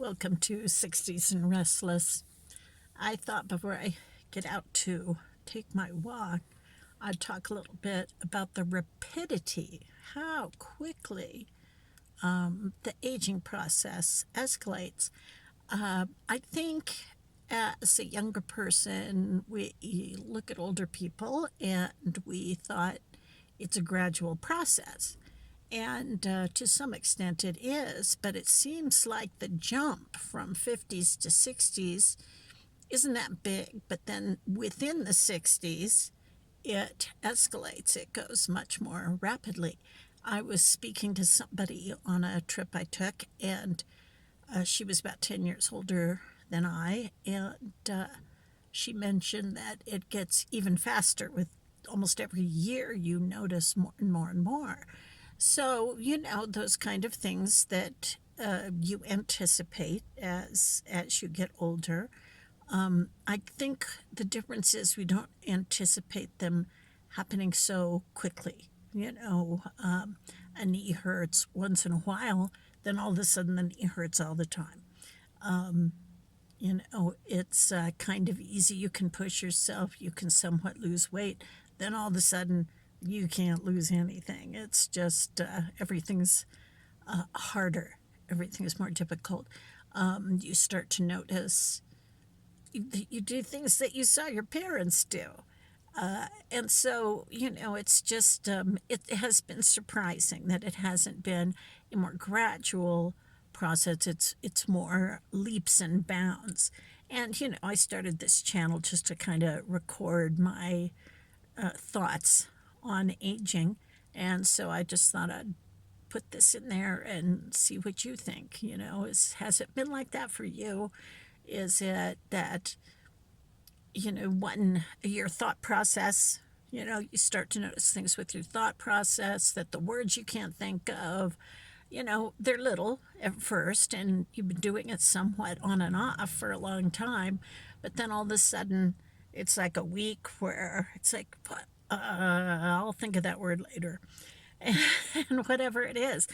Welcome to 60s and Restless. I thought before I get out to take my walk, I'd talk a little bit about the rapidity, how quickly the aging process escalates. I think as a younger person, we look at older people and we thought it's a gradual process. And to some extent it is, but it seems like the jump from 50s to 60s isn't that big. But then within the 60s, it escalates, it goes much more rapidly. I was speaking to somebody on a trip I took, and she was about 10 years older than I, and she mentioned that it gets even faster with almost every year. You notice more and more and more. So, those kind of things that you anticipate as you get older. I think the difference is we don't anticipate them happening so quickly. A knee hurts once in a while, then all of a sudden the knee hurts all the time. It's kind of easy. You can push yourself, you can somewhat lose weight, then all of a sudden you can't lose anything. It's just everything's harder, everything's more difficult. You start to notice you do things that you saw your parents do. And so, it's just, it has been surprising that it hasn't been a more gradual process. It's more leaps and bounds. And, I started this channel just to kind of record my thoughts on aging. And so I just thought I'd put this in there and see what you think. Has it been like that for you? Is it that, your thought process, you start to notice things with your thought process, that the words you can't think of, they're little at first, and you've been doing it somewhat on and off for a long time, but then all of a sudden it's like a week where it's like, I'll think of that word later. And whatever it is,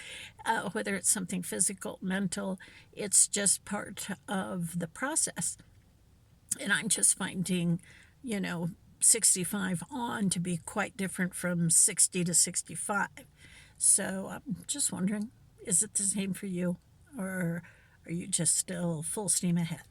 whether it's something physical, mental, it's just part of the process. And I'm just finding, 65 on to be quite different from 60 to 65. So I'm just wondering, is it the same for you? Or are you just still full steam ahead?